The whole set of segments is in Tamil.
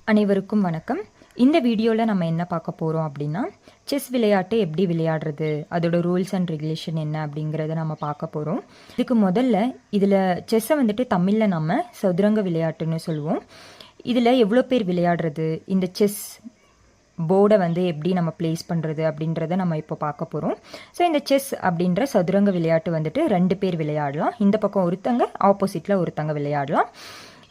அனைவருக்கும் வணக்கம். இந்த வீடியோவில் நம்ம என்ன பார்க்க போகிறோம் அப்படின்னா, செஸ் விளையாட்டு எப்படி விளையாடுறது, அதோட ரூல்ஸ் அண்ட் ரெகுலேஷன் என்ன அப்படிங்கிறத நம்ம பார்க்க போகிறோம். இதுக்கு முதல்ல இதில் செஸ்ஸை வந்துட்டு தமிழில் நம்ம சதுரங்க விளையாட்டுன்னு சொல்லுவோம். இதில் எவ்வளோ பேர் விளையாடுறது, இந்த செஸ் போர்டை வந்து எப்படி நம்ம பிளேஸ் பண்ணுறது அப்படின்றத நம்ம இப்போ பார்க்க போகிறோம். ஸோ இந்த செஸ் அப்படின்ற சதுரங்க விளையாட்டு வந்துட்டு 2 பேர் விளையாடலாம். இந்த பக்கம் ஒருத்தங்க, ஆப்போசிட்டில் ஒருத்தங்க விளையாடலாம்.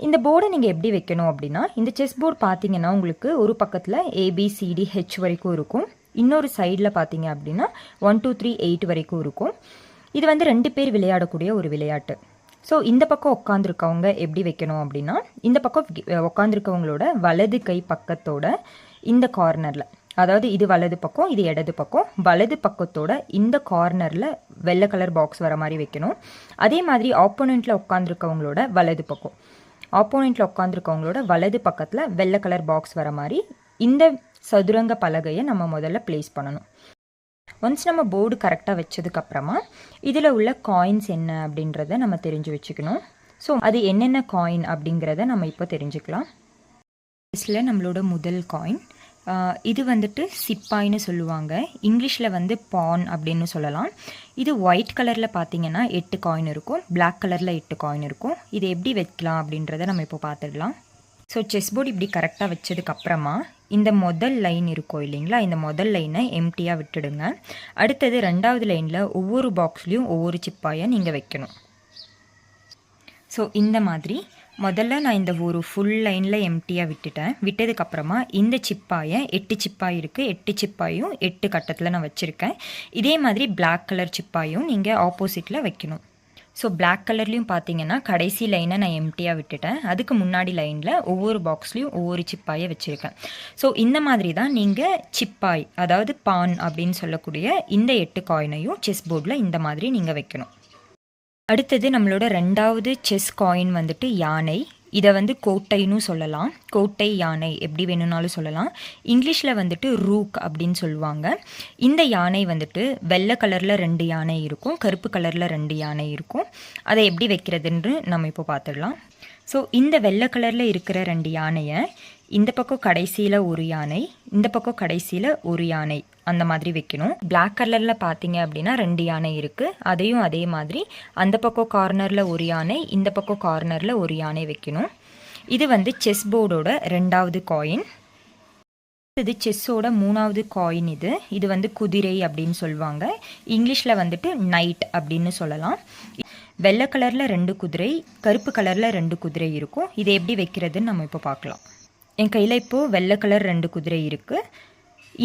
இந்த போர்டை நீங்கள் எப்படி வைக்கணும் அப்படின்னா, இந்த செஸ் போர்டு பார்த்தீங்கன்னா உங்களுக்கு ஒரு பக்கத்தில் ABCDH வரைக்கும் இருக்கும், இன்னொரு சைடில் பார்த்தீங்க அப்படின்னா 1 2 3 8 வரைக்கும் இருக்கும். இது வந்து 2 பேர் விளையாடக்கூடிய ஒரு விளையாட்டு. ஸோ இந்த பக்கம் உட்காந்துருக்கவங்க எப்படி வைக்கணும் அப்படின்னா, இந்த பக்கம் உட்காந்துருக்கவங்களோட வலது கை பக்கத்தோட இந்த கார்னரில், அதாவது இது வலது பக்கம், இது இடது பக்கம், வலது பக்கத்தோட இந்த கார்னரில் வெள்ளை கலர் பாக்ஸ் வர மாதிரி வைக்கணும். அதே மாதிரி ஆப்போனண்ட்டில் உட்காந்துருக்கவங்களோட வலது பக்கம், ஆப்போனண்ட்டில் உட்காந்துருக்கவங்களோட வலது பக்கத்தில் வெள்ளை கலர் பாக்ஸ் வர மாதிரி இந்த சதுரங்க பலகையை நம்ம முதல்ல பிளேஸ் பண்ணணும். ஒன்ஸ் நம்ம போர்டு கரெக்டாக வச்சதுக்கப்புறமா இதில் உள்ள காயின்ஸ் என்ன அப்படின்றத நம்ம தெரிஞ்சு வச்சுக்கணும். ஸோ அது என்னென்ன காயின் அப்படிங்கிறத நம்ம இப்போ தெரிஞ்சுக்கலாம். இதில் நம்மளோட முதல் காயின், இது வந்துட்டு சிப்பாய்னு சொல்லுவாங்க, இங்கிலீஷில் வந்து பான் அப்படின்னு சொல்லலாம். இது ஒயிட் கலரில் பார்த்தீங்கன்னா 8 காயின் இருக்கும், பிளாக் கலரில் 8 காயின் இருக்கும். இது எப்படி வைக்கலாம் அப்படின்றத நம்ம இப்போ பார்த்துடலாம். ஸோ செஸ் போர்டு இப்படி கரெக்டாக வச்சதுக்கப்புறமா இந்த முதல் லைன் இருக்கும் இல்லைங்களா, இந்த முதல் லைனை எம்டியாக விட்டுடுங்க. அடுத்தது 2வது லைனில் ஒவ்வொரு பாக்ஸ்லேயும் ஒவ்வொரு சிப்பாயை நீங்கள் வைக்கணும். ஸோ இந்த மாதிரி முதல்ல நான் இந்த ஒரு ஃபுல் லைனில் எம்டியாக விட்டுட்டேன். விட்டதுக்கப்புறமா இந்த சிப்பாயை 8 சிப்பாய் இருக்குது, 8 சிப்பாயும் 8 கட்டத்தில் நான் வச்சுருக்கேன். இதே மாதிரி பிளாக் கலர் சிப்பாயும் நீங்கள் ஆப்போசிட்டில் வைக்கணும். ஸோ பிளாக் கலர்லேயும் பார்த்தீங்கன்னா கடைசி லைனை நான் எம்டியாக விட்டுட்டேன், அதுக்கு முன்னாடி லைனில் ஒவ்வொரு பாக்ஸ்லேயும் ஒவ்வொரு சிப்பாயை வச்சுருக்கேன். ஸோ இந்த மாதிரி தான் நீங்கள் சிப்பாய், அதாவது பான் அப்படின்னு சொல்லக்கூடிய இந்த 8 காயினையும் செஸ் போர்டில் இந்த மாதிரி நீங்கள் வைக்கணும். அடுத்தது நம்மளோட 2வது செஸ் காயின் வந்துட்டு யானை. இதை வந்து கோட்டைன்னு சொல்லலாம், கோட்டை யானை எப்படி வேணும்னாலும் சொல்லலாம். இங்கிலீஷில் வந்துட்டு ரூக் அப்படின்னு சொல்லுவாங்க. இந்த யானை வந்துட்டு வெள்ளை கலரில் 2 யானை இருக்கும், கருப்பு கலரில் 2 யானை இருக்கும். அதை எப்படி வைக்கிறதுன்னு நம்ம இப்போ பார்த்துடலாம். ஸோ இந்த வெள்ளை கலரில் இருக்கிற 2 யானையை இந்த பக்கம் கடைசியில் ஒரு யானை, இந்த பக்கம் கடைசியில் ஒரு யானை, அந்த மாதிரி வைக்கணும். பிளாக் கலரில் பார்த்தீங்க அப்படின்னா 2 யானை இருக்குது, அதையும் அதே மாதிரி அந்த பக்கம் கார்னரில் ஒரு யானை, இந்த பக்கம் கார்னரில் ஒரு யானை வைக்கணும். இது வந்து செஸ் போர்டோட 2வது காயின். இது செஸ்ஸோட 3வது காயின். இது வந்து குதிரை அப்படின்னு சொல்லுவாங்க, இங்கிலீஷில் வந்துட்டு நைட் அப்படின்னு சொல்லலாம். வெள்ளை கலரில் 2 குதிரை, கருப்பு கலரில் 2 குதிரை இருக்கும். இதை எப்படி வைக்கிறதுன்னு நம்ம இப்போ பார்க்கலாம். என் கையில் இப்போது வெள்ளை கலர் 2 குதிரை இருக்குது.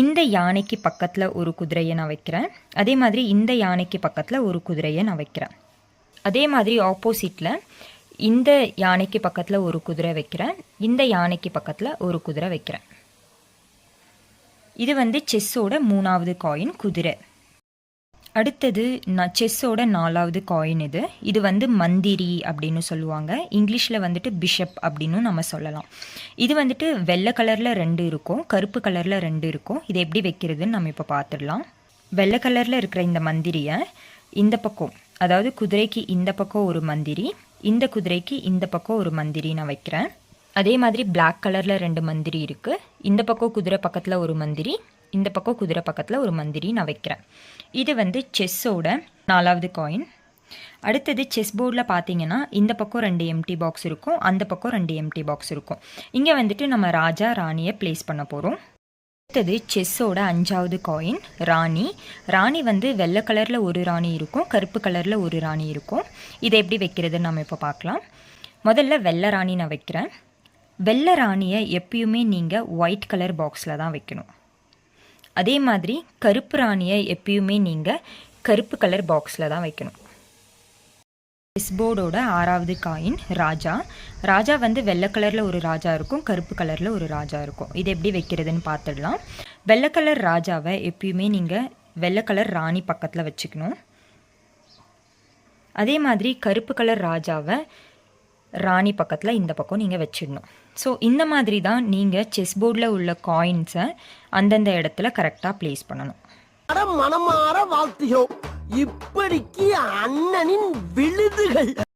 இந்த யானைக்கு பக்கத்தில் ஒரு குதிரையை நான் வைக்கிறேன், அதே மாதிரி இந்த யானைக்கு பக்கத்தில் ஒரு குதிரையை நான் வைக்கிறேன். அதே மாதிரி ஆப்போசிட்டில் இந்த யானைக்கு பக்கத்தில் ஒரு குதிரை வைக்கிறேன், இந்த யானைக்கு பக்கத்தில் ஒரு குதிரை வைக்கிறேன். இது வந்து செஸ்ஸோட 3வது காயின் குதிரை. அடுத்தது செஸ்ஸோட 4வது காயின். இது வந்து மந்திரி அப்படின்னு சொல்லுவாங்க, இங்கிலீஷில் வந்துட்டு பிஷப் அப்படின்னு நம்ம சொல்லலாம். இது வந்துட்டு வெள்ளை கலரில் 2 இருக்கும், கருப்பு கலரில் 2 இருக்கும். இது எப்படி வைக்கிறதுன்னு நம்ம இப்போ பார்த்துடலாம். வெள்ளை கலரில் இருக்கிற இந்த மந்திரியை இந்த பக்கம், அதாவது குதிரைக்கு இந்த பக்கம் ஒரு மந்திரி, இந்த குதிரைக்கு இந்த பக்கம் ஒரு மந்திரி நான் வைக்கிறேன். அதே மாதிரி பிளாக் கலரில் 2 மந்திரி இருக்குது, இந்த பக்கம் குதிரை பக்கத்தில் ஒரு மந்திரி, இந்த பக்கம் குதிரை பக்கத்தில் ஒரு மந்திரி நான் வைக்கிறேன். இது வந்து செஸ்ஸோட 4வது காயின். அடுத்தது செஸ் போர்டில் பார்த்தீங்கன்னா இந்த பக்கம் 2 எம்டி பாக்ஸ் இருக்கும், அந்த பக்கம் 2 எம்டி பாக்ஸ் இருக்கும். இங்கே வந்துட்டு நம்ம ராஜா ராணியை பிளேஸ் பண்ண போகிறோம். அடுத்தது செஸ்ஸோட 5வது காயின் ராணி. ராணி வந்து வெள்ளை கலரில் ஒரு ராணி இருக்கும், கருப்பு கலரில் ஒரு ராணி இருக்கும். இதை எப்படி வைக்கிறதுன்னு நம்ம இப்போ பார்க்கலாம். முதல்ல வெள்ளை ராணி நான் வைக்கிறேன். வெள்ளை ராணியை எப்பயுமே நீங்கள் ஒயிட் கலர் பாக்ஸில் தான் வைக்கணும். அதே மாதிரி கருப்பு ராணியை எப்பயுமே நீங்கள் கருப்பு கலர் பாக்ஸில் தான் வைக்கணும். செஸ் போர்டோட 6வது காயின் ராஜா. ராஜா வந்து வெள்ளை கலரில் ஒரு ராஜா இருக்கும், கருப்பு கலரில் ஒரு ராஜா இருக்கும். இது எப்படி வைக்கிறதுன்னு பார்த்துடலாம். வெள்ளை கலர் ராஜாவை எப்பயுமே நீங்கள் வெள்ளை கலர் ராணி பக்கத்தில் வச்சுக்கணும். அதே மாதிரி கருப்பு கலர் ராஜாவை ராணி பக்கத்தில் இந்த பக்கம் நீங்கள் வச்சிடணும். ஸோ இந்த மாதிரி தான் நீங்கள் செஸ் போர்டில் உள்ள காயின்ஸை அந்தந்த இடத்துல கரெக்டாக பிளேஸ் பண்ணணும். மனமாற வாழ்த்துகிறோம். இப்படிக்கு அண்ணனின் விழுதுகள்.